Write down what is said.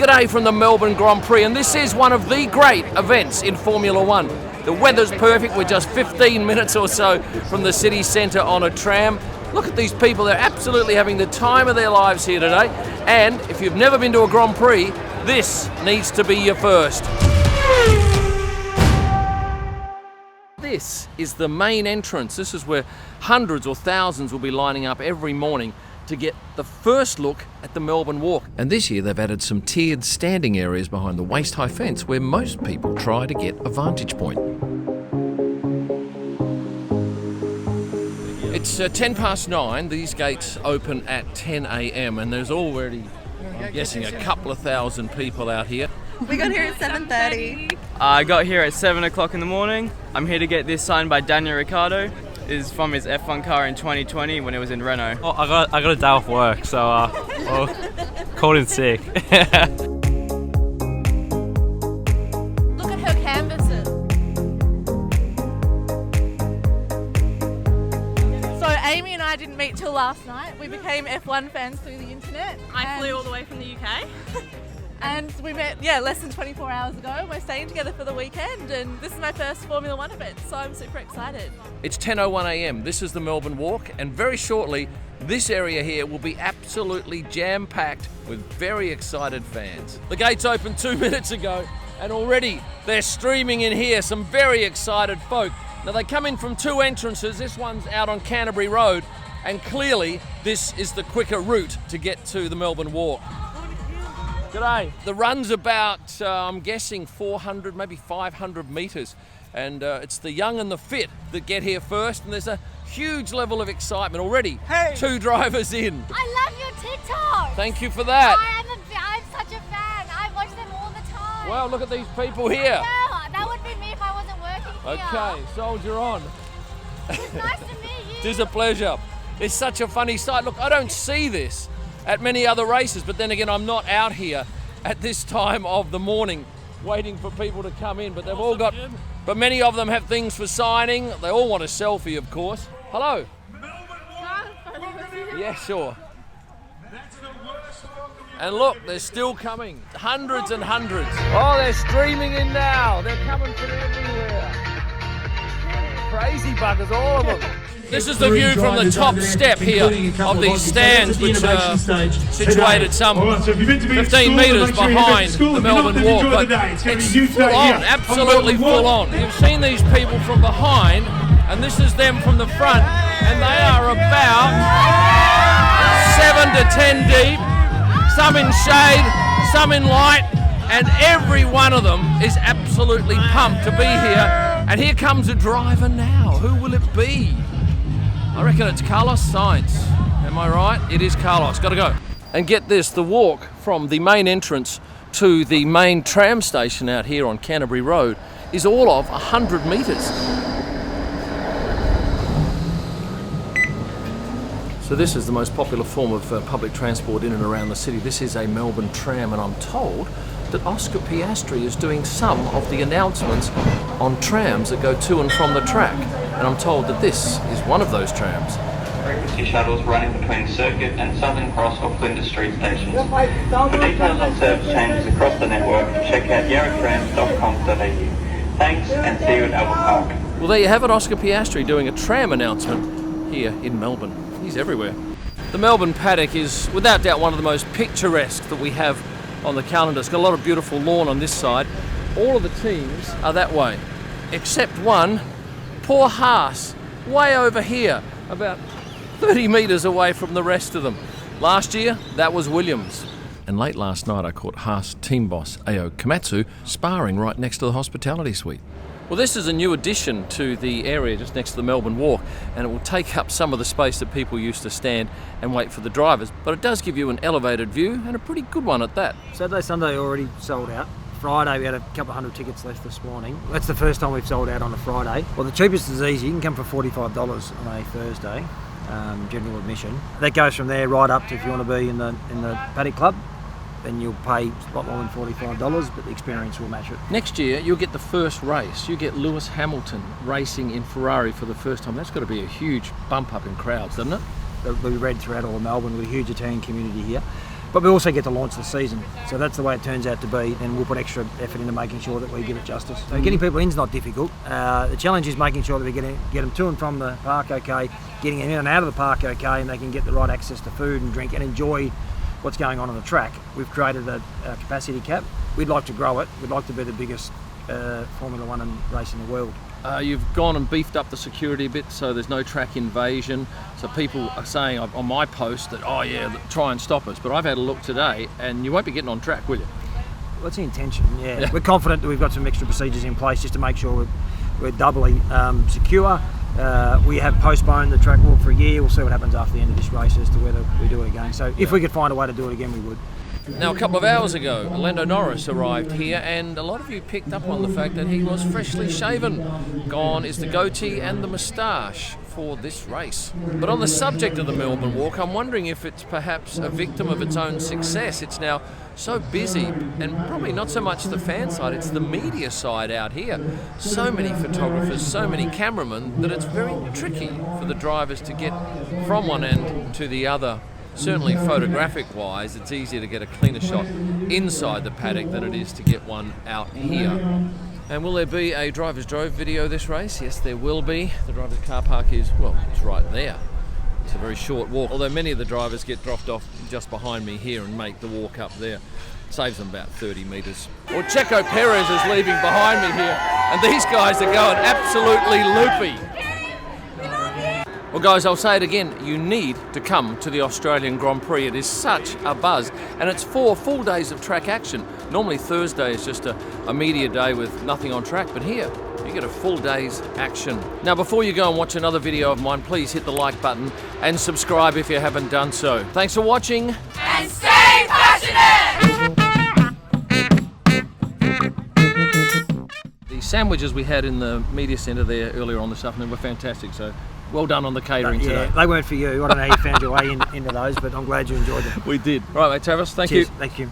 G'day from the Melbourne Grand Prix, and this is one of the great events in Formula One. The weather's perfect, we're just 15 minutes or so from the city centre on a tram. Look at these people, they're absolutely having the time of their lives here today. And if you've never been to a Grand Prix, this needs to be your first. This is the main entrance. This is where hundreds or thousands will be lining up every morning to get the first look at the Melbourne Walk. And this year they've added some tiered standing areas behind the waist-high fence where most people try to get a vantage point. It's 10 past 9. These gates open at 10 a.m. and there's already, I'm guessing, a couple of thousand people out here. We got here at 7:30. I got here at 7 o'clock in the morning. I'm here to get this signed by Daniel Ricciardo. This is from his F1 car in 2020 when it was in Renault. Oh, I got a day off work, so called in sick. Look at her canvases. So Amy and I didn't meet till last night. We became F1 fans through the internet. I flew all the way from the UK. And we met, less than 24 hours ago. We're staying together for the weekend, and this is my first Formula One event, so I'm super excited. It's 10:01 a.m. This is the Melbourne Walk, and very shortly, this area here will be absolutely jam-packed with very excited fans. The gates opened 2 minutes ago, and already they're streaming in here, some very excited folk. Now, they come in from two entrances. This one's out on Canterbury Road, and clearly this is the quicker route to get to the Melbourne Walk. G'day. The run's about, I'm guessing, 400, maybe 500 metres. And it's the young and the fit that get here first. And there's a huge level of excitement already. Hey. 2 drivers in. I love your TikTok. Thank you for that. I'm such a fan. I watch them all the time. Well, look at these people here. Yeah, that would be me if I wasn't working here. Okay, soldier on. It's nice to meet you. It is a pleasure. It's such a funny sight. Look, I don't see this at many other races, but then again, I'm not out here at this time of the morning waiting for people to come in, but they've all got, but many of them have things for signing. They all want a selfie, of course. Hello. Yeah, sure. And look, they're still coming. Hundreds and hundreds. Oh, they're streaming in now. They're coming from everywhere. Crazy buggers, all of them. This is the view from the top step here of these stands, which are situated some 15 metres behind the Melbourne Walk. But it's full on, absolutely full on. You've seen these people from behind, and this is them from the front, and they are about 7 to 10 deep, some in shade, some in light, and every one of them is absolutely pumped to be here. And here comes a driver now. Who will it be? I reckon it's Carlos Sainz. Am I right? It is Carlos. Got to go. And get this, the walk from the main entrance to the main tram station out here on Canterbury Road is all of 100 metres. So this is the most popular form of public transport in and around the city. This is a Melbourne tram, and I'm told that Oscar Piastri is doing some of the announcements on trams that go to and from the track. And I'm told that this is one of those trams. Frequency shuttles running between Circuit and Southern Cross or Flinders Street stations. For details on service changes across the network, check out yarratrams.com.au. Thanks, and see you at Albert Park. Well, there you have it, Oscar Piastri doing a tram announcement here in Melbourne. He's everywhere. The Melbourne paddock is without doubt one of the most picturesque that we have on the calendar. It's got a lot of beautiful lawn on this side. All of the teams are that way, except one, poor Haas, way over here, about 30 metres away from the rest of them. Last year, that was Williams. And late last night, I caught Haas team boss Ao Komatsu sparring right next to the hospitality suite. Well, this is a new addition to the area just next to the Melbourne Walk, and it will take up some of the space that people used to stand and wait for the drivers, but it does give you an elevated view, and a pretty good one at that. Saturday, Sunday already sold out. Friday we had a couple hundred tickets left this morning. That's the first time we've sold out on a Friday. Well, the cheapest is easy. You can come for $45 on a Thursday, general admission. That goes from there right up to if you want to be in the paddock club. Then you'll pay a lot more than $45, but the experience will match it. Next year, you'll get the first race. You get Lewis Hamilton racing in Ferrari for the first time. That's got to be a huge bump up in crowds, doesn't it? We read throughout all of Melbourne. We're a huge Italian community here. But we also get to launch the season, so that's the way it turns out to be, and we'll put extra effort into making sure that we give it justice. So getting people in is not difficult. The challenge is making sure that we get them to and from the park okay, getting them in and out of the park okay, and they can get the right access to food and drink and enjoy what's going on the track. We've created a capacity cap. We'd like to grow it. We'd like to be the biggest Formula One race in the world. You've gone and beefed up the security a bit, so there's no track invasion. So people are saying on my post that, oh yeah, try and stop us. But I've had a look today, and you won't be getting on track, will you? Well, that's the intention, yeah. We're confident that we've got some extra procedures in place just to make sure we're doubly secure. We have postponed the track walk for a year. We'll see what happens after the end of this race as to whether we do it again. So if we could find a way to do it again, we would. Now, a couple of hours ago, Lando Norris arrived here, and a lot of you picked up on the fact that he was freshly shaven. Gone is the goatee and the moustache for this race. But on the subject of the Melbourne Walk, I'm wondering if it's perhaps a victim of its own success. It's now so busy, and probably not so much the fan side, it's the media side out here. So many photographers, so many cameramen, that it's very tricky for the drivers to get from one end to the other. Certainly photographic-wise, it's easier to get a cleaner shot inside the paddock than it is to get one out here. And will there be a driver's drove video this race? Yes, there will be. The driver's car park is, well, it's right there. It's a very short walk, although many of the drivers get dropped off just behind me here and make the walk up there. Saves them about 30 metres. Well, Checo Perez is leaving behind me here, and these guys are going absolutely loopy. Well guys, I'll say it again, you need to come to the Australian Grand Prix. It is such a buzz, and it's 4 full days of track action. Normally Thursday is just a media day with nothing on track, but here you get a full day's action. Now before you go and watch another video of mine, please hit the like button and subscribe if you haven't done so. Thanks for watching. And stay passionate! The sandwiches we had in the media centre there earlier on this afternoon were fantastic, so well done on the catering today. They weren't for you. I don't know how you found your way into those, but I'm glad you enjoyed them. We did. Right, mate, Travis, thank Cheers. you. Thank you.